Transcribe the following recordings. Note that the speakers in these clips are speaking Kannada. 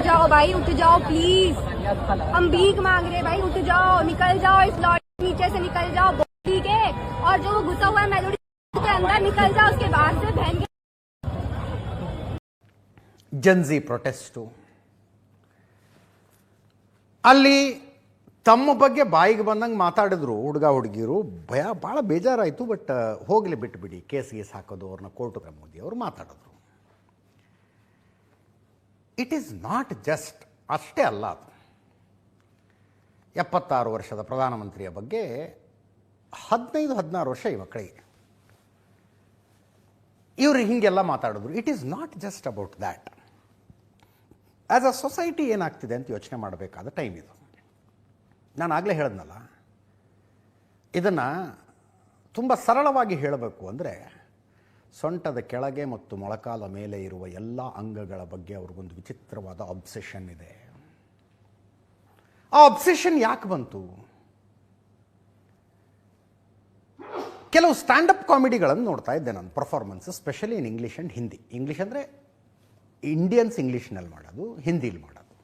जाओ भाई, उठ जाओ प्लीज, हम भीख मांग रहे भाई, उठ जाओ, निकल जाओ इस लॉरी नीचे से, निकल जाओ ठीक है। और जो घुसा हुआ है मेलोडी के अंदर, निकल जाओ उसके बाहर से। बहन के ಜನ್ಜಿ ಪ್ರೊಟೆಸ್ಟು ಅಲ್ಲಿ ತಮ್ಮ ಬಗ್ಗೆ ಬಾಯಿಗೆ ಬಂದಂಗೆ ಮಾತಾಡಿದ್ರು ಹುಡುಗ ಹುಡುಗಿರು. ಭಾಳ ಬೇಜಾರಾಯಿತು. ಬಟ್ ಹೋಗಲಿ ಬಿಟ್ಟುಬಿಡಿ, ಕೇಸ್ ಹಾಕೋದು, ಅವ್ರನ್ನ ಕೋರ್ಟ್ಗೆ ಮೋದಿ ಅವರು ಮಾತಾಡಿದ್ರು. ಇಟ್ ಈಸ್ ನಾಟ್ ಜಸ್ಟ್ ಅಷ್ಟೇ ಅಲ್ಲ, ಅದು 76 ವರ್ಷದ ಪ್ರಧಾನಮಂತ್ರಿಯ ಬಗ್ಗೆ 15-16 ವರ್ಷ ಈ ಮಕ್ಕಳಿಗೆ ಇವರು ಹೀಗೆಲ್ಲ ಮಾತಾಡಿದ್ರು. It is not just about that. As a society ಏನಾಗ್ತಿದೆ ಅಂತ ಯೋಚನೆ ಮಾಡಬೇಕಾದ ಟೈಮ್ ಇದು. ನಾನು ಆಗಲೇ ಹೇಳಿದ್ನಲ್ಲ, ಇದನ್ನು ತುಂಬ ಸರಳವಾಗಿ ಹೇಳಬೇಕು ಅಂದರೆ, ಸೊಂಟದ ಕೆಳಗೆ ಮತ್ತು ಮೊಳಕಾಲ ಮೇಲೆ ಇರುವ ಎಲ್ಲ ಅಂಗಗಳ ಬಗ್ಗೆ ಅವ್ರಿಗೊಂದು ವಿಚಿತ್ರವಾದ ಅಬ್ಸೆಷನ್ ಇದೆ. ಆ ಅಬ್ಸೆಷನ್ ಯಾಕೆ ಬಂತು? ಕೆಲವು ಸ್ಟ್ಯಾಂಡಪ್ ಕಾಮಿಡಿಗಳನ್ನು ನೋಡ್ತಾ ಇದ್ದೆ ನಾನು, performance, specially in English and Hindi. English ಅಂದರೆ ಇಂಡಿಯನ್ಸ್ ಇಂಗ್ಲೀಷ್ನಲ್ಲಿ ಮಾಡೋದು, ಹಿಂದಿಲಿ ಮಾಡೋದು.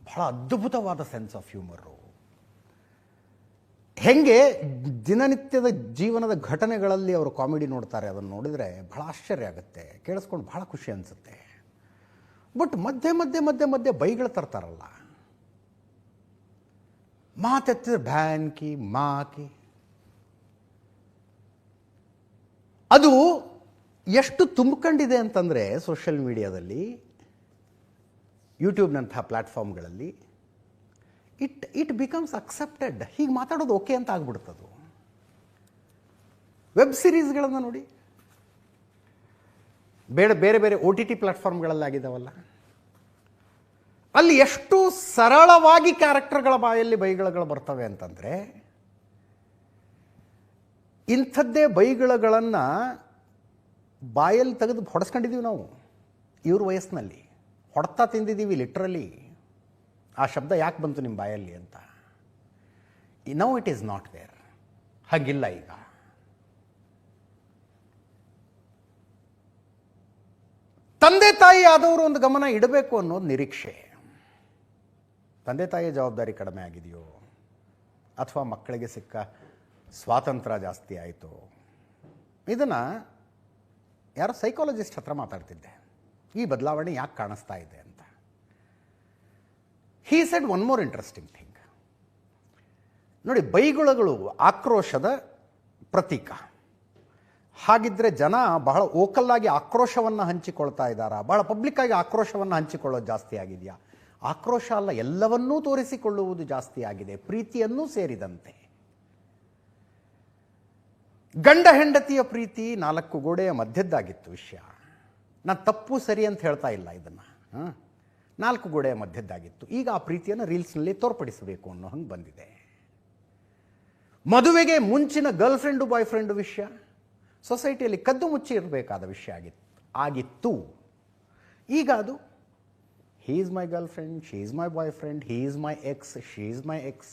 ಬಹಳ ಅದ್ಭುತವಾದ ಸೆನ್ಸ್ ಆಫ್ ಹ್ಯೂಮರು. ಹೆಂಗೆ ದಿನನಿತ್ಯದ ಜೀವನದ ಘಟನೆಗಳಲ್ಲಿ ಅವರು ಕಾಮಿಡಿ ನೋಡ್ತಾರೆ, ಅದನ್ನು ನೋಡಿದರೆ ಬಹಳ ಆಶ್ಚರ್ಯ ಆಗುತ್ತೆ, ಕೇಳಿಸ್ಕೊಂಡು ಬಹಳ ಖುಷಿ ಅನಿಸುತ್ತೆ. ಬಟ್ ಮಧ್ಯೆ ಮಧ್ಯೆ ಮಧ್ಯೆ ಮಧ್ಯೆ ಬೈಗಳು ತರ್ತಾರಲ್ಲ, ಮಾತೆತ್ತಿದ್ರೆ ಭ್ಯಾನ್ಕಿ ಮಾಕಿ, ಅದು ಎಷ್ಟು ತುಂಬಿಕೊಂಡಿದೆ ಅಂತಂದರೆ ಸೋಷಿಯಲ್ ಮೀಡಿಯಾದಲ್ಲಿ, ಯೂಟ್ಯೂಬ್ನಂಥ ಪ್ಲ್ಯಾಟ್ಫಾರ್ಮ್ಗಳಲ್ಲಿ ಇಟ್ ಬಿಕಮ್ಸ್ ಅಕ್ಸೆಪ್ಟೆಡ್. ಹೀಗೆ ಮಾತಾಡೋದು ಓಕೆ ಅಂತ ಆಗ್ಬಿಡ್ತದು. ವೆಬ್ ಸೀರೀಸ್ಗಳನ್ನು ನೋಡಿ, ಬೇರೆ ಬೇರೆ OTT ಪ್ಲ್ಯಾಟ್ಫಾರ್ಮ್ಗಳಲ್ಲಾಗಿದ್ದಾವಲ್ಲ, ಅಲ್ಲಿ ಎಷ್ಟು ಸರಳವಾಗಿ ಕ್ಯಾರೆಕ್ಟರ್ಗಳ ಬಾಯಲ್ಲಿ ಬೈಗಳಗಳು ಬರ್ತವೆ ಅಂತಂದರೆ, ಇಂಥದ್ದೇ ಬೈಗಳಗಳನ್ನು ಬಾಯಲ್ಲಿ ತೆಗೆದು ಹೊಡೆಸ್ಕೊಂಡಿದ್ದೀವಿ ನಾವು. ಇವ್ರ ವಯಸ್ಸಿನಲ್ಲಿ ಹೊಡ್ತಾ ತಿಂದಿದ್ದೀವಿ ಲಿಟ್ರಲಿ. ಆ ಶಬ್ದ ಯಾಕೆ ಬಂತು ನಿಮ್ಮ ಬಾಯಲ್ಲಿ ಅಂತ. Now it is not there. ಹಾಗಿಲ್ಲ ಈಗ. ತಂದೆ ತಾಯಿ ಆದವರು ಒಂದು ಗಮನ ಇಡಬೇಕು ಅನ್ನೋದು ನಿರೀಕ್ಷೆ. ತಂದೆ ತಾಯಿಯ ಜವಾಬ್ದಾರಿ ಕಡಿಮೆ ಆಗಿದೆಯೋ, ಅಥವಾ ಮಕ್ಕಳಿಗೆ ಸಿಕ್ಕ ಸ್ವಾತಂತ್ರ್ಯ ಜಾಸ್ತಿ ಆಯಿತು? ಇದನ್ನು ಯಾರೋ ಸೈಕಾಲಜಿಸ್ಟ್ ಹತ್ರ ಮಾತಾಡ್ತಿದ್ದೆ, ಈ ಬದಲಾವಣೆ ಯಾಕೆ ಕಾಣಿಸ್ತಾ ಇದೆ ಅಂತ. He said one more interesting thing. ನೋಡಿ, ಬೈಗುಳಗಳು ಆಕ್ರೋಶದ ಪ್ರತೀಕ. ಹಾಗಿದ್ರೆ ಜನ ಬಹಳ ಓಕಲ್ಲಾಗಿ ಆಕ್ರೋಶವನ್ನು ಹಂಚಿಕೊಳ್ತಾ ಇದ್ದಾರಾ? ಬಹಳ ಪಬ್ಲಿಕ್ಕಾಗಿ ಆಕ್ರೋಶವನ್ನು ಹಂಚಿಕೊಳ್ಳೋದು ಜಾಸ್ತಿ ಆಗಿದೆಯಾ? ಆಕ್ರೋಶ ಅಲ್ಲ, ಎಲ್ಲವನ್ನೂ ತೋರಿಸಿಕೊಳ್ಳುವುದು ಜಾಸ್ತಿ ಆಗಿದೆ, ಪ್ರೀತಿಯನ್ನೂ ಸೇರಿದಂತೆ. ಗಂಡ ಹೆಂಡತಿಯ ಪ್ರೀತಿ 4 ಗೋಡೆಯ ಮಧ್ಯದ್ದಾಗಿತ್ತು ವಿಷಯ. ನಾನು ತಪ್ಪು ಸರಿ ಅಂತ ಹೇಳ್ತಾ ಇಲ್ಲ ಇದನ್ನು. 4 ಗೋಡೆಯ ಮಧ್ಯದ್ದಾಗಿತ್ತು. ಈಗ ಆ ಪ್ರೀತಿಯನ್ನು ರೀಲ್ಸ್ನಲ್ಲಿ ತೋರ್ಪಡಿಸಬೇಕು ಅನ್ನೋ ಹಂಗೆ ಬಂದಿದೆ. ಮದುವೆಗೆ ಮುಂಚಿನ ಗರ್ಲ್ ಫ್ರೆಂಡು ಬಾಯ್ ಫ್ರೆಂಡು ವಿಷಯ ಸೊಸೈಟಿಯಲ್ಲಿ ಕದ್ದು ಮುಚ್ಚಿ ಇರಬೇಕಾದ ವಿಷಯ ಆಗಿತ್ತು. ಈಗ ಅದು he is my girl friend, she is my boy friend, he is my ex, she is my ex,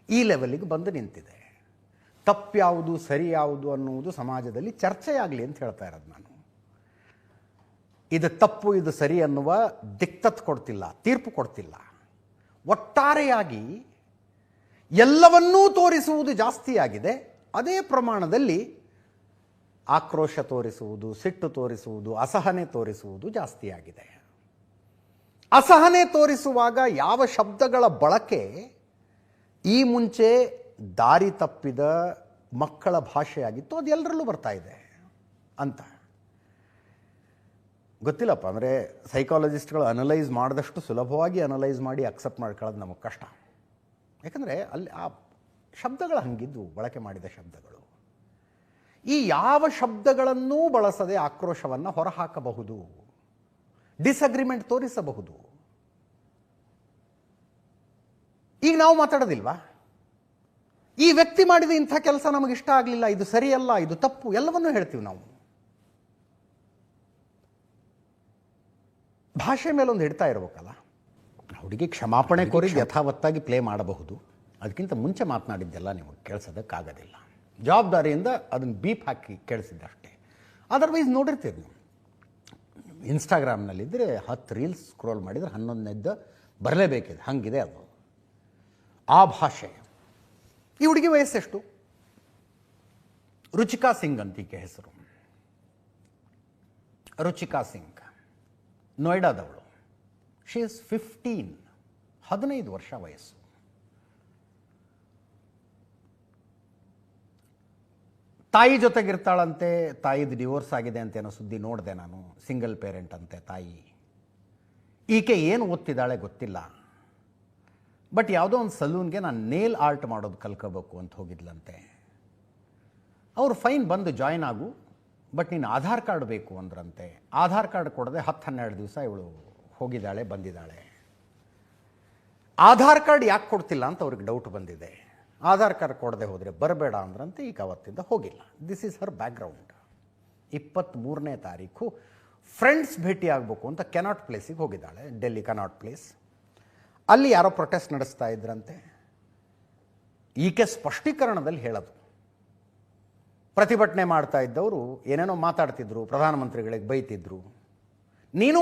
ಈ ಲೆವೆಲಿಗೆ ಬಂದು ನಿಂತಿದೆ. ತಪ್ಪು ಯಾವುದು ಸರಿ ಯಾವುದು ಅನ್ನುವುದು ಸಮಾಜದಲ್ಲಿ ಚರ್ಚೆಯಾಗಲಿ ಅಂತ ಹೇಳ್ತಾ ಇರೋದು ನಾನು. ಇದು ತಪ್ಪು ಇದು ಸರಿ ಅನ್ನುವ ದಿಕ್ತತ್ ಕೊಡ್ತಿಲ್ಲ, ತೀರ್ಪು ಕೊಡ್ತಿಲ್ಲ. ಒಟ್ಟಾರೆಯಾಗಿ ಎಲ್ಲವನ್ನೂ ತೋರಿಸುವುದು ಜಾಸ್ತಿ ಆಗಿದೆ. ಅದೇ ಪ್ರಮಾಣದಲ್ಲಿ ಆಕ್ರೋಶ ತೋರಿಸುವುದು, ಸಿಟ್ಟು ತೋರಿಸುವುದು, ಅಸಹನೆ ತೋರಿಸುವುದು ಜಾಸ್ತಿ ಆಗಿದೆ. ಅಸಹನೆ ತೋರಿಸುವಾಗ ಯಾವ ಶಬ್ದಗಳ ಬಳಕೆ ಈ ಮುಂಚೆ ದಾರಿ ತಪ್ಪಿದ ಮಕ್ಕಳ ಭಾಷೆಯಾಗಿತ್ತು, ಅದು ಎಲ್ಲರಲ್ಲೂ ಬರ್ತಾ ಇದೆ ಅಂತ ಗೊತ್ತಿಲ್ಲಪ್ಪ. ಅಂದರೆ ಸೈಕಾಲಜಿಸ್ಟ್ಗಳು ಅನಲೈಸ್ ಮಾಡಿದಷ್ಟು ಸುಲಭವಾಗಿ ಅನಲೈಸ್ ಮಾಡಿ ಅಕ್ಸೆಪ್ಟ್ ಮಾಡ್ಕೊಳ್ಳೋದು ನಮಗೆ ಕಷ್ಟ. ಯಾಕಂದರೆ ಅಲ್ಲಿ ಆ ಶಬ್ದಗಳು ಹಂಗಿದ್ದು, ಬಳಕೆ ಮಾಡಿದ ಶಬ್ದಗಳು. ಈ ಯಾವ ಶಬ್ದಗಳನ್ನೂ ಬಳಸದೆ ಆಕ್ರೋಶವನ್ನು ಹೊರಹಾಕಬಹುದು, ಡಿಸ್ಅಗ್ರಿಮೆಂಟ್ ತೋರಿಸಬಹುದು. ಈಗ ನಾವು ಮಾತಾಡೋದಿಲ್ವಾ? ಈ ವ್ಯಕ್ತಿ ಮಾಡಿದ ಇಂಥ ಕೆಲಸ ನಮಗಿಷ್ಟ ಆಗಲಿಲ್ಲ, ಇದು ಸರಿಯಲ್ಲ, ಇದು ತಪ್ಪು, ಎಲ್ಲವನ್ನೂ ಹೇಳ್ತೀವಿ ನಾವು. ಭಾಷೆ ಮೇಲೆ ಒಂದು ಹಿಡ್ತಾ ಇರಬೇಕಲ್ಲ. ಹುಡುಗಿ ಕ್ಷಮಾಪಣೆ ಕೋರಿದ್ದು ಯಥಾವತ್ತಾಗಿ ಪ್ಲೇ ಮಾಡಬಹುದು, ಅದಕ್ಕಿಂತ ಮುಂಚೆ ಮಾತನಾಡಿದ್ದೆಲ್ಲ ನಿಮಗೆ ಕೇಳಿಸೋದಕ್ಕಾಗೋದಿಲ್ಲ. ಜವಾಬ್ದಾರಿಯಿಂದ ಅದನ್ನು ಬೀಪ್ ಹಾಕಿ ಕೇಳಿಸಿದ್ದಷ್ಟೇ. ಅದರ್ವೈಸ್ ನೋಡಿರ್ತೀರಿ ನೀವು, ಇನ್ಸ್ಟಾಗ್ರಾಮ್ನಲ್ಲಿದ್ದರೆ 10 ರೀಲ್ಸ್ ಸ್ಕ್ರೋಲ್ ಮಾಡಿದರೆ 11ನೇದ್ದು ಬರಲೇಬೇಕಿದೆ, ಹಂಗಿದೆ ಅದು ಆ ಭಾಷೆ. ಈ ಹುಡುಗಿ ವಯಸ್ಸೆಷ್ಟು? ರುಚಿಕಾ ಸಿಂಗ್ ಅಂತ ಈಕೆ ಹೆಸರು. ರುಚಿಕಾ ಸಿಂಗ್ ನೋಯ್ಡಾದವಳು. ಶಿ ಇಸ್ 15 ವರ್ಷ ವಯಸ್ಸು. ತಾಯಿ ಜೊತೆಗಿರ್ತಾಳಂತೆ. ತಾಯಿದು ಡಿವೋರ್ಸ್ ಆಗಿದೆ ಅಂತ ಏನೋ ಸುದ್ದಿ ನೋಡಿದೆ ನಾನು. ಸಿಂಗಲ್ ಪೇರೆಂಟ್ ಅಂತೆ ತಾಯಿ. ಈಕೆ ಏನು ಓದ್ತಿದ್ದಾಳೆ ಗೊತ್ತಿಲ್ಲ, ಬಟ್ ಯಾವುದೋ ಒಂದು ಸಲೂನ್ಗೆ ನಾನು ನೇಲ್ ಆರ್ಟ್ ಮಾಡೋದು ಕಲ್ಕೋಬೇಕು ಅಂತ ಹೋಗಿದ್ಲಂತೆ. ಅವರು ಫೈನ್ ಬಂದು ಜಾಯ್ನ್ ಆಗು, ಬಟ್ ನೀನು ಆಧಾರ್ ಕಾರ್ಡ್ ಬೇಕು ಅಂದ್ರಂತೆ. ಆಧಾರ್ ಕಾರ್ಡ್ ಕೊಡದೆ 10-12 ದಿವಸ ಇವಳು ಹೋಗಿದ್ದಾಳೆ, ಬಂದಿದ್ದಾಳೆ. ಆಧಾರ್ ಕಾರ್ಡ್ ಯಾಕೆ ಕೊಡ್ತಿಲ್ಲ ಅಂತ ಅವ್ರಿಗೆ ಡೌಟ್ ಬಂದಿದೆ. ಆಧಾರ್ ಕಾರ್ಡ್ ಕೊಡದೆ ಹೋದರೆ ಬರಬೇಡ ಅಂದ್ರಂತೆ. ಈಗ ಅವತ್ತಿಂದ ಹೋಗಿಲ್ಲ. This is her background. 23ನೇ ತಾರೀಕು ಫ್ರೆಂಡ್ಸ್ ಭೇಟಿ ಆಗಬೇಕು ಅಂತ ಕೆನಾಟ್ ಪ್ಲೇಸಿಗೆ ಹೋಗಿದ್ದಾಳೆ. ಡೆಲ್ಲಿ ಕೆನಾಟ್ ಪ್ಲೇಸ್. ಅಲ್ಲಿ ಯಾರೋ ಪ್ರೊಟೆಸ್ಟ್ ನಡೆಸ್ತಾ ಇದ್ರಂತೆ. ಈಕೆ ಸ್ಪಷ್ಟೀಕರಣದಲ್ಲಿ ಹೇಳೋದು, ಪ್ರತಿಭಟನೆ ಮಾಡ್ತಾ ಇದ್ದವರು ಏನೇನೋ ಮಾತಾಡ್ತಿದ್ರು, ಪ್ರಧಾನಮಂತ್ರಿಗಳಿಗೆ ಬೈತಿದ್ರು. ನೀನು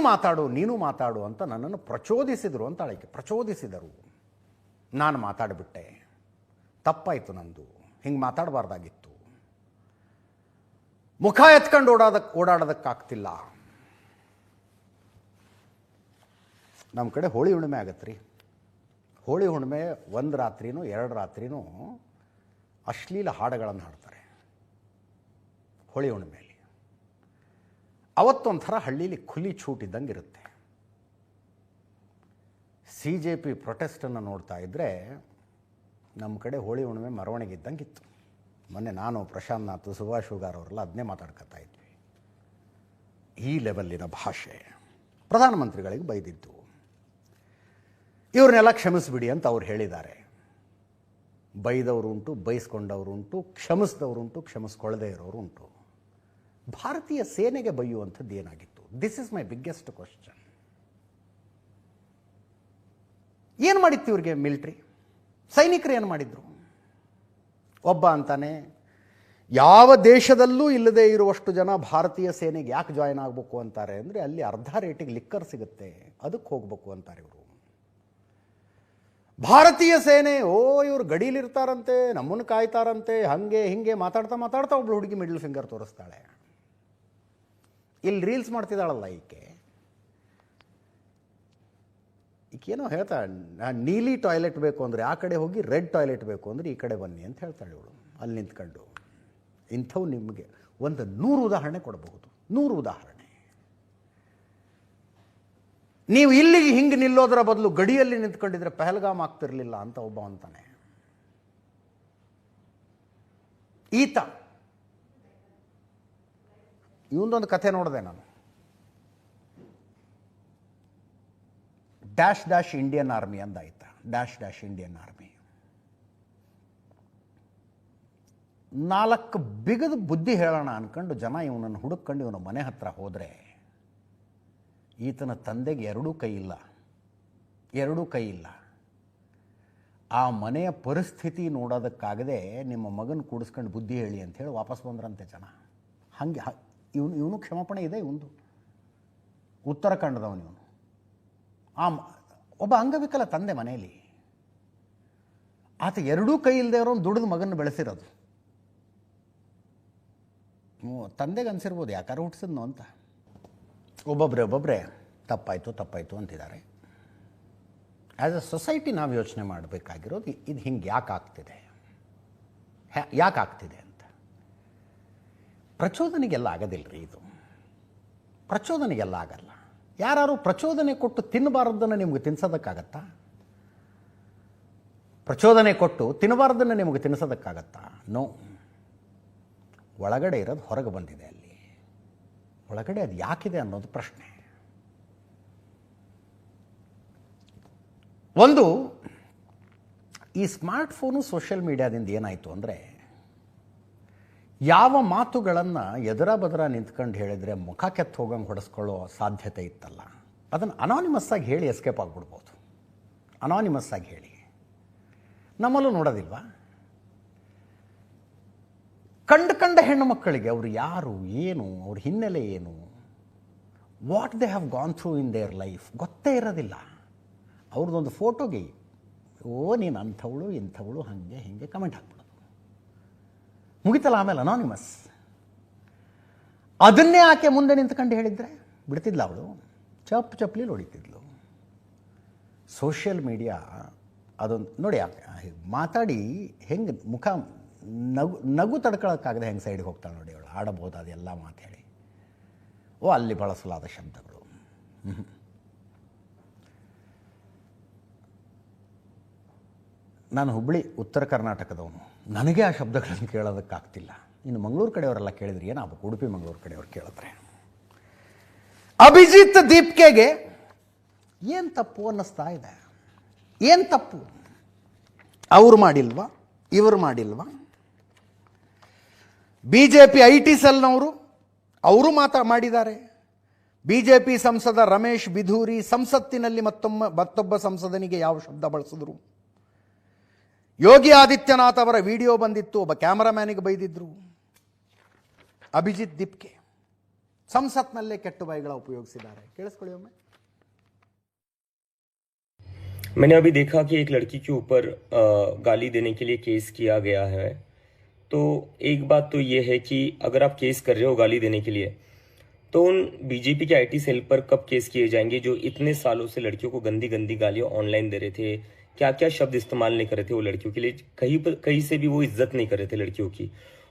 ಮಾತಾಡು ಅಂತ ನನ್ನನ್ನು ಪ್ರಚೋದಿಸಿದರು ಅಂತ ಆಳಿಕೆ. ಪ್ರಚೋದಿಸಿದರು. ನಾನು ಮಾತಾಡಿಬಿಟ್ಟೆ, ತಪ್ಪಾಯಿತು ನಂದು, ಹಿಂಗೆ ಮಾತಾಡಬಾರ್ದಾಗಿತ್ತು. ಮುಖ ಎತ್ಕೊಂಡು ಓಡಾಡೋದಕ್ಕಾಗ್ತಿಲ್ಲ. ನಮ್ಮ ಕಡೆ ಹೋಳಿ ಹುಣ್ಣಿಮೆ ಆಗತ್ತೆ ರೀ. ಹೋಳಿ ಹುಣ್ಣಿಮೆ 1 ರಾತ್ರಿನೂ 2 ರಾತ್ರಿನೂ ಅಶ್ಲೀಲ ಹಾಡುಗಳನ್ನು ಹಾಡ್ತಾರೆ ಹೋಳಿ ಹುಣ್ಣಿಮೆಯಲ್ಲಿ. ಅವತ್ತೊಂಥರ ಹಳ್ಳೀಲಿ ಖುಲಿ ಛೂಟ್ ಇದ್ದಂಗೆ ಇರುತ್ತೆ. CJP ಪ್ರೊಟೆಸ್ಟನ್ನು ನೋಡ್ತಾ ಇದ್ದರೆ ನಮ್ಮ ಕಡೆ ಹೋಳಿ ಹುಣ್ಣಿಮೆ ಮೆರವಣಿಗೆ ಇದ್ದಂಗಿತ್ತು. ಮೊನ್ನೆ ನಾನು, ಪ್ರಶಾಂತ್ ನಾಥ್, ಸುಭಾಷ್ ಹುಗಾರ್ ಅವರೆಲ್ಲ ಅದನ್ನೇ ಮಾತಾಡ್ಕೊತಾ ಇದ್ವಿ. ಈ ಲೆವೆಲ್ಲಿನ ಭಾಷೆ. ಪ್ರಧಾನಮಂತ್ರಿಗಳಿಗೆ ಬೈದಿದ್ದು. ಇವ್ರನ್ನೆಲ್ಲ ಕ್ಷಮಿಸ್ಬಿಡಿ ಅಂತ ಅವ್ರು ಹೇಳಿದ್ದಾರೆ. ಬೈದವರುಂಟು, ಬೈಸ್ಕೊಂಡವರುಂಟು, ಕ್ಷಮಿಸಿದವರುಂಟು, ಕ್ಷಮಿಸ್ಕೊಳ್ಳದೇ ಇರೋರು ಉಂಟು. ಭಾರತೀಯ ಸೇನೆಗೆ ಬೈಯುವಂಥದ್ದು ಏನಾಗಿತ್ತು? This is my biggest question. ಏನು ಮಾಡಿತ್ತು ಇವ್ರಿಗೆ ಮಿಲಿಟ್ರಿ? ಸೈನಿಕರು ಏನು ಮಾಡಿದ್ರು? ಒಬ್ಬ ಅಂತಾನೆ, ಯಾವ ದೇಶದಲ್ಲೂ ಇಲ್ಲದೆ ಇರುವಷ್ಟು ಜನ ಭಾರತೀಯ ಸೇನೆಗೆ ಯಾಕೆ ಜಾಯ್ನ್ ಆಗಬೇಕು ಅಂತಾರೆ ಅಂದರೆ, ಅಲ್ಲಿ ಅರ್ಧ ರೇಟಿಗೆ ಲಿಕ್ಕರ್ ಸಿಗುತ್ತೆ, ಅದಕ್ಕೆ ಹೋಗ್ಬೇಕು ಅಂತಾರೆ ಇವರು. ಭಾರತೀಯ ಸೇನೆ ಇವರು ಗಡೀಲಿರ್ತಾರಂತೆ, ನಮ್ಮನ್ನು ಕಾಯ್ತಾರಂತೆ, ಹಾಗೆ ಹಿಂಗೆ ಮಾತಾಡ್ತಾ ಒಬ್ಳು ಹುಡುಗಿ ಮಿಡ್ಲ್ ಫಿಂಗರ್ ತೋರಿಸ್ತಾಳೆ. ಇಲ್ಲಿ ರೀಲ್ಸ್ ಮಾಡ್ತಿದ್ದಾಳಲ್ಲ ಈಕೇನೋ ಹೇಳ್ತಾಳೆ, ನೀಲಿ ಟಾಯ್ಲೆಟ್ ಬೇಕು ಅಂದರೆ ಆ ಕಡೆ ಹೋಗಿ, ರೆಡ್ ಟಾಯ್ಲೆಟ್ ಬೇಕು ಅಂದರೆ ಈ ಕಡೆ ಬನ್ನಿ ಅಂತ ಹೇಳ್ತಾಳೆ ಇವಳು ಅಲ್ಲಿ ನಿಂತ್ಕೊಂಡು. ಇಂಥವು ನಿಮಗೆ ಒಂದು 100 ಉದಾಹರಣೆ ಕೊಡಬಹುದು. 100 ಉದಾಹರಣೆ. ನೀವು ಇಲ್ಲಿಗೆ ಹಿಂಗೆ ನಿಲ್ಲೋದರ ಬದಲು ಗಡಿಯಲ್ಲಿ ನಿಂತ್ಕೊಂಡಿದ್ರೆ ಪಹಲ್ಗಾಮ್ ಆಗ್ತಿರ್ಲಿಲ್ಲ ಅಂತ ಒಬ್ಬ ಅಂತಾನೆ. ಈತ ಇವೊಂದೊಂದು ಕಥೆ ನೋಡಿದೆ ನಾನು. ಡ್ಯಾಶ್ ಇಂಡಿಯನ್ ಆರ್ಮಿ ಅಂದಾಯ್ತಾ. ಡ್ಯಾಶ್ ಇಂಡಿಯನ್ ಆರ್ಮಿ 4 ಬಿಗದ ಬುದ್ಧಿ ಹೇಳೋಣ ಅನ್ಕೊಂಡು ಜನ ಇವನನ್ನು ಹುಡುಕೊಂಡು ಇವನ ಮನೆ ಹತ್ರ ಹೋದರೆ, ಈತನ ತಂದೆಗೆ 2 ಕೈ ಇಲ್ಲ. ಆ ಮನೆಯ ಪರಿಸ್ಥಿತಿ ನೋಡೋದಕ್ಕಾಗದೆ ನಿಮ್ಮ ಮಗನ ಕೂಡಿಸ್ಕೊಂಡು ಬುದ್ಧಿ ಹೇಳಿ ಅಂಥೇಳಿ ವಾಪಸ್ ಬಂದ್ರಂತೆ ಜನ. ಹಾಗೆ ಇವನು ಕ್ಷಮಾಪಣೆ ಇದೆ. ಇವನು ಉತ್ತರಾಖಂಡದವನು. ಇವನು ಒಬ್ಬ ಅಂಗವಿಕಲ ತಂದೆ ಮನೆಯಲ್ಲಿ. ಆತ 2 ಕೈ ಇಲ್ಲದೆ ಇರೋ ದುಡಿದು ಮಗನ ಬೆಳೆಸಿರೋದು. ತಂದೆಗೆ ಅನಿಸಿರ್ಬೋದು ಯಾಕಾರ ಹುಟ್ಟಿಸಿದ್ನು ಅಂತ. ಒಬ್ಬೊಬ್ಬರೇ ತಪ್ಪಾಯಿತು ಅಂತಿದ್ದಾರೆ. ಆ್ಯಸ್ ಅ ಸೊಸೈಟಿ ನಾವು ಯೋಚನೆ ಮಾಡಬೇಕಾಗಿರೋದು, ಇದು ಹಿಂಗೆ ಯಾಕೆ ಆಗ್ತಿದೆ ಅಂತ. ಪ್ರಚೋದನೆಗೆಲ್ಲ ಆಗೋದಿಲ್ಲ ರೀ ಇದು. ಪ್ರಚೋದನೆಗೆಲ್ಲ ಆಗಲ್ಲ. ಯಾರು ಪ್ರಚೋದನೆ ಕೊಟ್ಟು ತಿನ್ನಬಾರದನ್ನು ನಿಮ್ಗೆ ತಿನ್ಸೋದಕ್ಕಾಗತ್ತಾ? ಪ್ರಚೋದನೆ ಕೊಟ್ಟು ತಿನ್ನಬಾರದನ್ನು ನಿಮಗೆ ತಿನ್ನಿಸೋದಕ್ಕಾಗತ್ತಾ? ನೋ. ಒಳಗಡೆ ಇರೋದು ಹೊರಗೆ ಬಂದಿದೆ. ಅಲ್ಲಿ ಒಳಗಡೆ ಅದು ಯಾಕಿದೆ ಅನ್ನೋದು ಪ್ರಶ್ನೆ. ಒಂದು, ಈ ಸ್ಮಾರ್ಟ್ಫೋನು ಸೋಷಿಯಲ್ ಮೀಡಿಯಾದಿಂದ ಏನಾಯಿತು ಅಂದರೆ, ಯಾವ ಮಾತುಗಳನ್ನು ಎದರ ಬದರ ನಿಂತ್ಕೊಂಡು ಹೇಳಿದರೆ ಮುಖ ಕೆತ್ತು ಹೋಗಂಗೆ ಹೊಡೆಸ್ಕೊಳ್ಳೋ ಸಾಧ್ಯತೆ ಇತ್ತಲ್ಲ, ಅದನ್ನು ಅನಾನಿಮಸ್ ಆಗಿ ಹೇಳಿ ಎಸ್ಕೇಪ್ ಆಗಿಬಿಡ್ಬೋದು. ಅನಾನಿಮಸ್ ಆಗಿ ಹೇಳಿ. ನಮ್ಮಲ್ಲೂ ನೋಡೋದಿಲ್ವಾ? ಕಂಡ ಹೆಣ್ಣು ಮಕ್ಕಳಿಗೆ ಅವರು ಯಾರು, ಏನು, ಅವ್ರ ಹಿನ್ನೆಲೆ ಏನು, what they have gone through in their life ಗೊತ್ತೇ ಇರೋದಿಲ್ಲ. ಅವ್ರದ್ದೊಂದು ಫೋಟೋಗೆ ನೀನು ಅಂಥವಳು ಇಂಥವಳು ಹಾಗೆ ಹೀಗೆ ಕಮೆಂಟ್ ಹಾಕ್ಬಿಡೋದು, ಮುಗಿತಲ್ಲ. ಆಮೇಲೆ ಅನಾನಿಮಸ್. ಅದನ್ನೇ ಆಕೆ ಮುಂದೆ ನಿಂತ್ಕೊಂಡು ಹೇಳಿದರೆ ಬಿಡ್ತಿದ್ಲ ಅವಳು, ಚಪ್ಪಲಿ ಹೊಡಿತಿದ್ಲು. ಸೋಷಿಯಲ್ ಮೀಡಿಯಾ ಅದೊಂದು ನೋಡಿ, ಮಾತಾಡಿ ಹೆಂಗೆ ಮುಖ ನಗು ತಡ್ಕೊಳ್ಳೋಕ್ಕಾಗದೆ ಹೆಂಗೆ ಸೈಡ್ಗೆ ಹೋಗ್ತಾಳೆ ನೋಡಿ ಅವಳು. ಆಡಬಹುದು ಅದೆಲ್ಲ ಮಾತಾಡಿ, ಅಲ್ಲಿ ಬಳಸಲಾದ ಶಬ್ದಗಳು. ನಾನು ಹುಬ್ಬಳ್ಳಿ ಉತ್ತರ ಕರ್ನಾಟಕದವನು, ನನಗೆ ಆ ಶಬ್ದಗಳನ್ನು ಕೇಳೋದಕ್ಕಾಗ್ತಿಲ್ಲ. ಇನ್ನು ಮಂಗಳೂರು ಕಡೆಯವರೆಲ್ಲ ಕೇಳಿದ್ರಿ ಏನಾಗಬೇಕು, ಉಡುಪಿ ಮಂಗಳೂರು ಕಡೆಯವ್ರು ಕೇಳಿದ್ರೆ. ಅಭಿಜಿತ್ ದೀಪ್ಕೆಗೆ ಏನು ತಪ್ಪು ಅನ್ನಿಸ್ತಾ ಇದೆ? ಏನು ತಪ್ಪು? ಅವ್ರು ಮಾಡಿಲ್ವಾ, ಇವರು ಮಾಡಿಲ್ವಾ? BJP IT ಸೆಲ್ನವರು ಅವರು ಮಾಡಿದ್ದಾರೆ. BJP ಸಂಸದ ರಮೇಶ್ ಬಿಧೂರಿ ಸಂಸತ್ತಿನಲ್ಲಿ ಮತ್ತೊಬ್ಬ ಸಂಸದನಿಗೆ ಯಾವ ಶಬ್ದ ಬಳಸಿದ್ರು? ಯೋಗಿ ಆದಿತ್ಯನಾಥ್ ಅವರ ವಿಡಿಯೋ ಬಂದಿತ್ತು, ಒಬ್ಬ ಕ್ಯಾಮರಾಮ್ಯಾನಿಗೆ ಬೈದಿದ್ರು. ಅಭಿಜಿತ್ ದೀಪ್ಕೆ ಸಂಸತ್ನಲ್ಲೇ ಕೆಟ್ಟ ಬಾಯಿಗಳ ಉಪಯೋಗಿಸಿದ್ದಾರೆ. ಕೇಳಿಸ್ಕೊಳ್ಳಿ ಒಮ್ಮೆ. मैंने अभी देखा कि एक लड़की के ऊपर गाली देने के लिए केस किया गया है। तो एक बात तो ये है कि अगर आप केस कर रहे हो गाली देने के लिए, तो उन बीजेपी के IT सेल पर कब केस किए जाएंगे जो इतने सालों से लड़कियों को गंदी गंदी गालियां ऑनलाइन दे रहे थे? क्या क्या शब्द इस्तेमाल नहीं कर रहे थे वो लड़कियों के लिए? कहीं से भी वो इज्जत नहीं कर रहे थे लड़कियों की,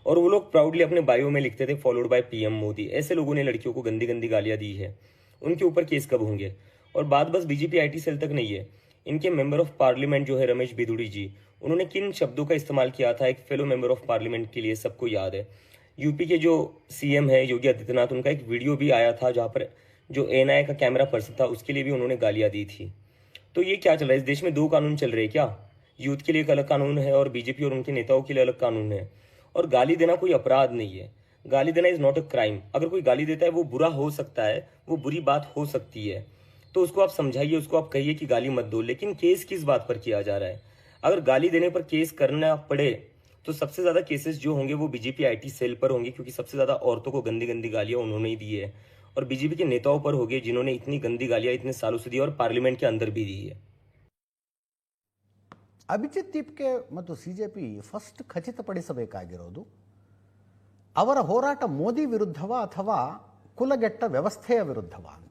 और वो लोग प्राउडली अपने बायो में लिखते थे फॉलोड बाय PM मोदी। ऐसे लोगों ने लड़कियों को गंदी गंदी गालियां दी है, उनके ऊपर केस कब होंगे? और बात बस BJP IT सेल तक नहीं है, इनके मेंबर ऑफ पार्लियामेंट जो है रमेश बिधूड़ी जी, उन्होंने किन शब्दों का इस्तेमाल किया था एक फेलो मेंबर ऑफ पार्लियामेंट के लिए सबको याद है। यूपी के जो CM है योगी आदित्यनाथ, उनका एक वीडियो भी आया था जहां पर जो ANI का कैमरा पर्सन था उसके लिए भी उन्होंने गालियां दी थी। तो ये क्या चल रहा है? इस देश में दो कानून चल रहे हैं क्या? यूथ के लिए एक अलग कानून है और BJP और उनके नेताओं के लिए अलग कानून है। और गाली देना कोई अपराध नहीं है, गाली देना इज नॉट अ क्राइम। अगर कोई गाली देता है वो बुरा हो सकता है, वो बुरी बात हो सकती है, तो उसको आप समझाइए, उसको आप कहिए कि गाली मत दो। लेकिन केस किस बात पर किया जा रहा है? अगर गाली देने पर केस करना पड़े तो सबसे ज्यादा केसेस जो होंगे वो BJP IT सेल पर होंगे, क्योंकि सबसे ज्यादा औरतों को गंदी गंदी गालियां उन्होंने ही दी है, और BJP के नेताओं पर होंगे जिन्होंने इतनी गंदी गालियां इतने सालों से दी और पार्लियामेंट के अंदर भी दी है। ಅಭಿಜಿತ್ ದೀಪ್ಕೆ ಮತ್ತು CJP ಫಸ್ಟ್ ಖಚಿತಪಡಿಸಬೇಕಾಗಿರೋದು ಅವರ ಹೋರಾಟ ಮೋದಿ ವಿರುದ್ಧವಾ ಅಥವಾ ಕುಲಗೆಟ್ಟ ವ್ಯವಸ್ಥೆಯ ವಿರುದ್ಧವಾ ಅಂತ.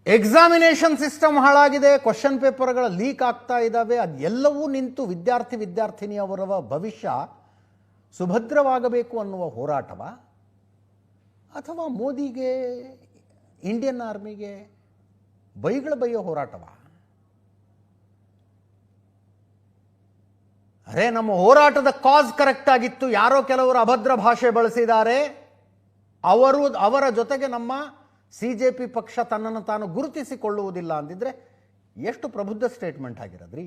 ಎಕ್ಸಾಮಿನೇಷನ್ ಸಿಸ್ಟಮ್ ಹಾಳಾಗಿದೆ, ಕ್ವಶನ್ ಪೇಪರ್ಗಳ ಲೀಕ್ ಆಗ್ತಾ ಇದ್ದಾವೆ, ಅದೆಲ್ಲವೂ ನಿಂತು ವಿದ್ಯಾರ್ಥಿನಿಯವರ ಭವಿಷ್ಯ ಸುಭದ್ರವಾಗಬೇಕು ಅನ್ನುವ ಹೋರಾಟವಾ ಅಥವಾ ಮೋದಿಗೆ ಇಂಡಿಯನ್ ಆರ್ಮಿಗೆ ಬೈಯೋ ಹೋರಾಟವಾ? ಅರೆ, ನಮ್ಮ ಹೋರಾಟದ ಕಾಸ್ ಕರೆಕ್ಟ್ ಆಗಿತ್ತು, ಯಾರೋ ಕೆಲವರು ಅಭದ್ರ ಭಾಷೆ ಬಳಸಿದ್ದಾರೆ, ಅವರ ಜೊತೆಗೆ ನಮ್ಮ CJP ಪಕ್ಷ ತನ್ನನ್ನು ತಾನು ಗುರುತಿಸಿಕೊಳ್ಳುವುದಿಲ್ಲ ಅಂದಿದ್ರೆ ಎಷ್ಟು ಪ್ರಬುದ್ಧ ಸ್ಟೇಟ್ಮೆಂಟ್ ಆಗಿರೋದ್ರಿ.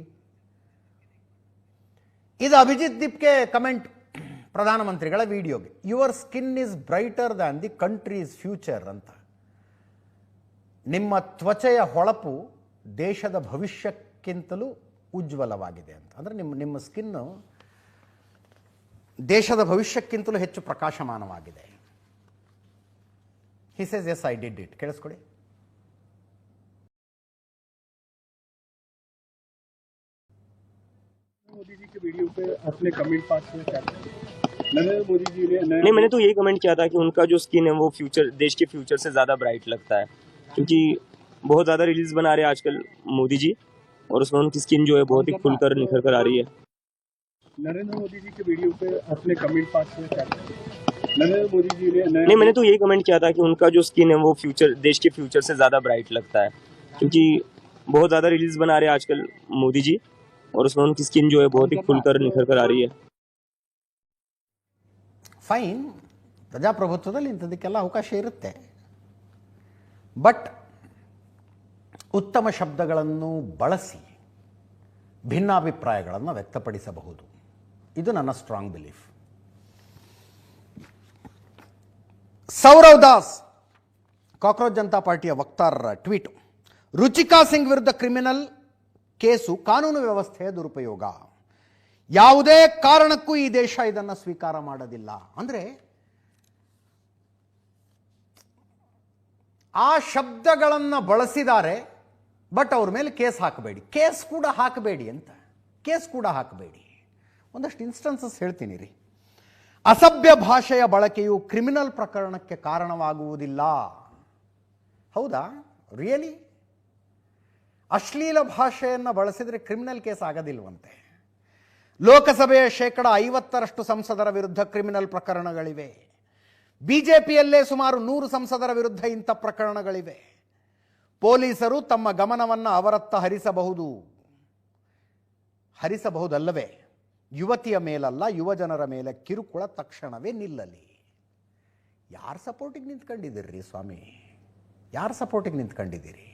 ಇದು ಅಭಿಜಿತ್ ದೀಪ್ಕೆ ಕಮೆಂಟ್ ಪ್ರಧಾನಮಂತ್ರಿಗಳ ವಿಡಿಯೋಗೆ. Your skin is brighter than the countries future ಅಂತ. ನಿಮ್ಮ ತ್ವಚೆಯ ಹೊಳಪು ದೇಶದ ಭವಿಷ್ಯಕ್ಕಿಂತಲೂ ಉಜ್ವಲವಾಗಿದೆ ಅಂತ. ಅಂದರೆ ನಿಮ್ಮ ಸ್ಕಿನ್ನು ದೇಶದ ಭವಿಷ್ಯಕ್ಕಿಂತಲೂ ಹೆಚ್ಚು ಪ್ರಕಾಶಮಾನವಾಗಿದೆ. He says, yes, I did it. ಕೇಳಿಸ್ಕೊಳ್ಳಿ. मोदी जी के वीडियो पे अपने कमेंट पास में क्या नरेंद्र मोदी जी ने नहीं, मैंने तो यही कमेंट किया था कि उनका जो स्किन है वो फ्यूचर, देश के फ्यूचर से ज्यादा ब्राइट लगता है, क्योंकि बहुत ज्यादा रील्स बना रहे हैं आजकल मोदी जी, और उसमें उनकी स्किन जो है बहुत ही खुलकर निखर कर आ रही है। नरेंद्र मोदी जी के वीडियो पे अपने कमेंट पास में क्या नरेंद्र मोदी जी ने नहीं, मैंने तो यही कमेंट किया था कि उनका जो स्किन है वो फ्यूचर, देश के फ्यूचर से ज्यादा ब्राइट लगता है, क्योंकि बहुत ज्यादा रील्स बना रहे हैं आजकल मोदी जी, और उसमें उनकी स्किन जो है बहुत ही खुलकर निखर कर आ रही है। ಫೈನ್, ಪ್ರಜಾಪ್ರಭುತ್ವದಲ್ಲಿ ಇಂಥದಕ್ಕೆಲ್ಲ ಅವಕಾಶ ಇರುತ್ತೆ. ಬಟ್ ಉತ್ತಮ ಶಬ್ದಗಳನ್ನು ಬಳಸಿ ಭಿನ್ನಾಭಿಪ್ರಾಯಗಳನ್ನು ವ್ಯಕ್ತಪಡಿಸಬಹುದು. ಇದು ನನ್ನ strong belief. Saurav Das, cockroach Janata ಪಾರ್ಟಿಯ ವಕ್ತಾರರ ಟ್ವೀಟ್. ರುಚಿಕಾ ಸಿಂಗ್ ವಿರುದ್ಧ ಕ್ರಿಮಿನಲ್ ಕೇಸು ಕಾನೂನು ವ್ಯವಸ್ಥೆಯ ದುರುಪಯೋಗ. ಯಾವುದೇ ಕಾರಣಕ್ಕೂ ಈ ದೇಶ ಇದನ್ನು ಸ್ವೀಕಾರ ಮಾಡೋದಿಲ್ಲ. ಅಂದರೆ ಆ ಶಬ್ದಗಳನ್ನು ಬಳಸಿದ್ದಾರೆ. ಬಟ್ ಅವ್ರ ಮೇಲೆ ಕೇಸ್ ಹಾಕಬೇಡಿ, ಕೇಸ್ ಕೂಡ ಹಾಕಬೇಡಿ ಅಂತ, ಕೇಸ್ ಕೂಡ ಹಾಕಬೇಡಿ. ಒಂದಷ್ಟು ಇನ್ಸ್ಟೆನ್ಸಸ್ ಹೇಳ್ತೀನಿ ರೀ. ಅಸಭ್ಯ ಭಾಷೆಯ ಬಳಕೆಯು ಕ್ರಿಮಿನಲ್ ಪ್ರಕರಣಕ್ಕೆ ಕಾರಣವಾಗುವುದಿಲ್ಲ. ಹೌದಾ? ರಿಯಲಿ? ಅಶ್ಲೀಲ ಭಾಷೆಯನ್ನು ಬಳಸಿದರೆ ಕ್ರಿಮಿನಲ್ ಕೇಸ್ ಆಗೋದಿಲ್ವಂತೆ. ಲೋಕಸಭೆಯ 50% ಸಂಸದರ ವಿರುದ್ಧ ಕ್ರಿಮಿನಲ್ ಪ್ರಕರಣಗಳಿವೆ. ಬಿಜೆಪಿಯಲ್ಲೇ ಸುಮಾರು 100 ಸಂಸದರ ವಿರುದ್ಧ ಇಂಥ ಪ್ರಕರಣಗಳಿವೆ. ಪೊಲೀಸರು ತಮ್ಮ ಗಮನವನ್ನು ಅವರತ್ತ ಹರಿಸಬಹುದಲ್ಲವೇ? ಯುವತಿಯ ಮೇಲಲ್ಲ, ಯುವಜನರ ಮೇಲೆ ಕಿರುಕುಳ ತಕ್ಷಣವೇ ನಿಲ್ಲಲಿ. ಯಾರ ಸಪೋರ್ಟಿಗೆ ನಿಂತ್ಕೊಂಡಿದ್ದೀರಿ ಸ್ವಾಮಿ? ಯಾರ ಸಪೋರ್ಟಿಗೆ ನಿಂತ್ಕೊಂಡಿದ್ದೀರಿ?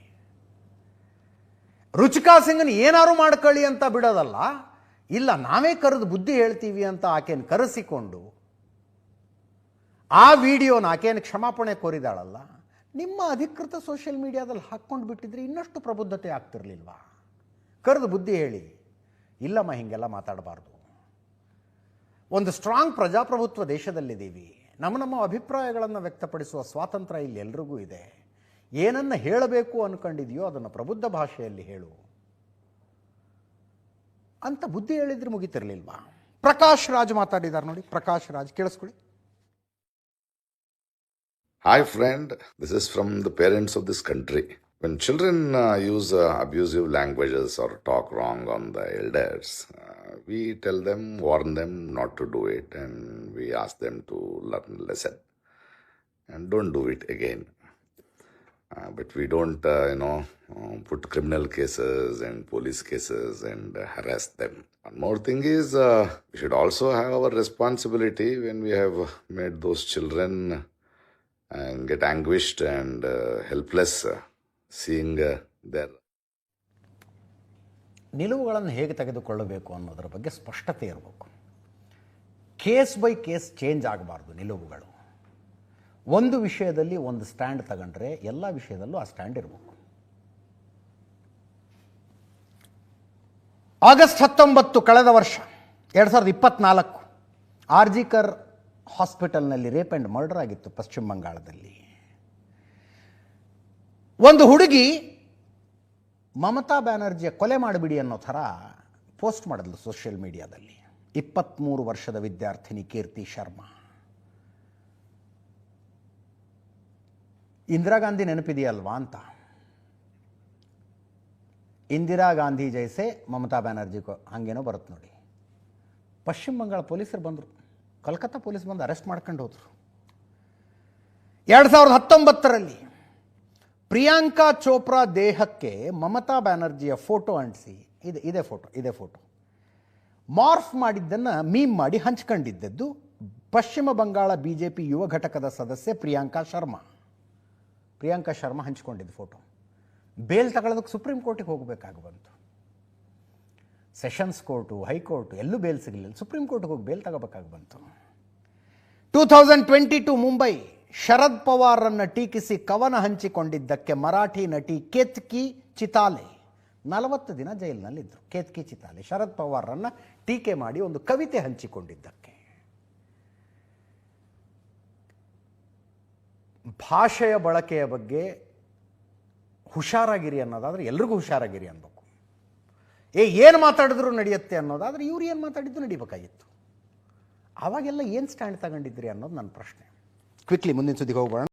ರುಚಿಕಾ ಸಿಂಗ್ನ ಏನಾರು ಮಾಡ್ಕೊಳ್ಳಿ ಅಂತ ಬಿಡೋದಲ್ಲ, ಇಲ್ಲ ನಾವೇ ಕರೆದು ಬುದ್ಧಿ ಹೇಳ್ತೀವಿ ಅಂತ ಆಕೆಯನ್ನು ಕರೆಸಿಕೊಂಡು ಆ ವಿಡಿಯೋನ ಆಕೆಯನ್ನು ಕ್ಷಮಾಪಣೆ ಕೋರಿದಾಳಲ್ಲ, ನಿಮ್ಮ ಅಧಿಕೃತ ಸೋಷಿಯಲ್ ಮೀಡಿಯಾದಲ್ಲಿ ಹಾಕ್ಕೊಂಡು ಬಿಟ್ಟಿದ್ರೆ ಇನ್ನಷ್ಟು ಪ್ರಬುದ್ಧತೆ ಆಗ್ತಿರ್ಲಿಲ್ವಾ? ಕರೆದು ಬುದ್ಧಿ ಹೇಳಿ, ಇಲ್ಲಮ್ಮ ಹೀಗೆಲ್ಲ ಮಾತಾಡಬಾರ್ದು. ಒಂದು ಸ್ಟ್ರಾಂಗ್ ಪ್ರಜಾಪ್ರಭುತ್ವ ದೇಶದಲ್ಲಿದ್ದೀವಿ. ನಮ್ಮ ಅಭಿಪ್ರಾಯಗಳನ್ನು ವ್ಯಕ್ತಪಡಿಸುವ ಸ್ವಾತಂತ್ರ್ಯ ಇಲ್ಲಿ ಎಲ್ರಿಗೂ ಇದೆ. ಏನನ್ನು ಹೇಳಬೇಕು ಅನ್ಕೊಂಡಿದೆಯೋ ಅದನ್ನು ಪ್ರಬುದ್ಧ ಭಾಷೆಯಲ್ಲಿ ಹೇಳು ಅಂತ ಬುದ್ಧಿ ಹೇಳಿದ್ರೆ ಮುಗಿತಿರ್ಲಿಲ್ವಾ? ಪ್ರಕಾಶ್ ರಾಜ್ ಮಾತಾಡಿದ್ದಾರೆ ನೋಡಿ. ಪ್ರಕಾಶ್ ರಾಜ್, ಕೇಳಿಸ್ಕೊಳ್ಳಿ. Hi friend, this is from the parents of this country. When children use abusive languages or talk wrong on the elders, we tell them, warn them not to do it, and we ask them to learn a lesson and don't do it again. But we don't, put criminal cases and police cases and harass them. One more thing is, we should also have our responsibility when we have made those children and get anguished and helpless seeing their ನಿಲುವುಗಳನ್ನು ಹೇಗೆ ತೆಗೆದುಕೊಳ್ಳಬೇಕು ಅನ್ನೋದರ ಬಗ್ಗೆ ಸ್ಪಷ್ಟತೆ ಇರಬೇಕು. ಕೇಸ್ ಬೈ ಕೇಸ್ ಚೇಂಜ್ ಆಗಬಾರ್ದು ನಿಲುವುಗಳು. ಒಂದು ವಿಷಯದಲ್ಲಿ ಒಂದು ಸ್ಟ್ಯಾಂಡ್ ತಗೊಂಡ್ರೆ ಎಲ್ಲ ವಿಷಯದಲ್ಲೂ ಆ ಸ್ಟ್ಯಾಂಡ್ ಇರಬೇಕು. ಆಗಸ್ಟ್ 19 ಕಳೆದ ವರ್ಷ 2024 ಆರ್ಜಿಕರ್ ಹಾಸ್ಪಿಟಲ್ನಲ್ಲಿ ರೇಪ್ ಆ್ಯಂಡ್ ಮರ್ಡರ್ ಆಗಿತ್ತು ಪಶ್ಚಿಮ ಬಂಗಾಳದಲ್ಲಿ. ಒಂದು ಹುಡುಗಿ ಮಮತಾ ಬ್ಯಾನರ್ಜಿಯ ಕೊಲೆ ಮಾಡಿಬಿಡಿ ಅನ್ನೋ ಥರ ಪೋಸ್ಟ್ ಮಾಡಿದ್ಲು ಸೋಷಿಯಲ್ ಮೀಡಿಯಾದಲ್ಲಿ. 23 ವರ್ಷದ ವಿದ್ಯಾರ್ಥಿನಿ ಕೀರ್ತಿ ಶರ್ಮಾ. ಇಂದಿರಾ ಗಾಂಧಿ ನೆನಪಿದೆಯಲ್ವಾ ಅಂತ. ಇಂದಿರಾ ಗಾಂಧಿ ಜೈಸೆ ಮಮತಾ ಬ್ಯಾನರ್ಜಿ ಹಂಗೇನೋ ಬರುತ್ತೆ ನೋಡಿ. ಪಶ್ಚಿಮ ಬಂಗಾಳ ಪೊಲೀಸರು ಬಂದರು, ಕಲ್ಕತ್ತಾ ಪೊಲೀಸ್ ಬಂದು ಅರೆಸ್ಟ್ ಮಾಡ್ಕೊಂಡು ಹೋದರು. 2019ರಲ್ಲಿ ಪ್ರಿಯಾಂಕಾ ಚೋಪ್ರಾ ದೇಹಕ್ಕೆ ಮಮತಾ ಬ್ಯಾನರ್ಜಿಯ ಫೋಟೋ ಅಂಟಿಸಿ, ಇದೇ ಫೋಟೋ ಮಾರ್ಫ್ ಮಾಡಿದ್ದನ್ನು ಮೀಮ್ ಮಾಡಿ ಹಂಚ್ಕೊಂಡಿದ್ದದ್ದು ಪಶ್ಚಿಮ ಬಂಗಾಳ ಬಿಜೆಪಿ ಯುವ ಘಟಕದ ಸದಸ್ಯೆ ಪ್ರಿಯಾಂಕಾ ಶರ್ಮಾ ಹಂಚಿಕೊಂಡಿದ್ದ ಫೋಟೋ. ಬೇಲ್ ತಗೊಳ್ಳೋದಕ್ಕೆ ಸುಪ್ರೀಂ ಕೋರ್ಟಿಗೆ ಹೋಗಬೇಕಾಗಿ ಬಂತು. ಸೆಷನ್ಸ್ ಕೋರ್ಟು, ಹೈಕೋರ್ಟು ಎಲ್ಲೂ ಬೇಲ್ ಸಿಗಲಿಲ್ಲ. ಸುಪ್ರೀಂ ಕೋರ್ಟ್ಗೆ ಹೋಗಿ ಬೇಲ್ ತಗೋಬೇಕಾಗಿ ಬಂತು. 2022 ಮುಂಬೈ, ಶರದ್ ಪವಾರನ್ನು ಟೀಕಿಸಿ ಕವನ ಹಂಚಿಕೊಂಡಿದ್ದಕ್ಕೆ ಮರಾಠಿ ನಟಿ ಕೇತ್ಕಿ ಚಿತಾಲೆ 40 ದಿನ ಜೈಲಿನಲ್ಲಿದ್ದರು. ಕೇತ್ಕಿ ಚಿತಾಲೆ ಶರದ್ ಪವಾರನ್ನು ಟೀಕೆ ಮಾಡಿ ಒಂದು ಕವಿತೆ ಹಂಚಿಕೊಂಡಿದ್ದಕ್ಕೆ. ಭಾಷೆಯ ಬಳಕೆಯ ಬಗ್ಗೆ ಹುಷಾರಾಗಿರಿ ಅನ್ನೋದಾದರೆ ಎಲ್ರಿಗೂ ಹುಷಾರಾಗಿರಿ ಅನ್ಬೇಕು. ಏನು ಮಾತಾಡಿದ್ರು ನಡೆಯುತ್ತೆ ಅನ್ನೋದಾದರೆ ಇವ್ರು ಏನು ಮಾತಾಡಿದ್ದು ನಡಿಬೇಕಾಗಿತ್ತು. ಆವಾಗೆಲ್ಲ ಏನು ಸ್ಟ್ಯಾಂಡ್ ತಗೊಂಡಿದ್ರಿ ಅನ್ನೋದು ನನ್ನ ಪ್ರಶ್ನೆ. ಕ್ವಿಕ್ಲಿ ಮುಂದಿನ ಸುದ್ದಿಗೆ ಹೋಗೋಣ.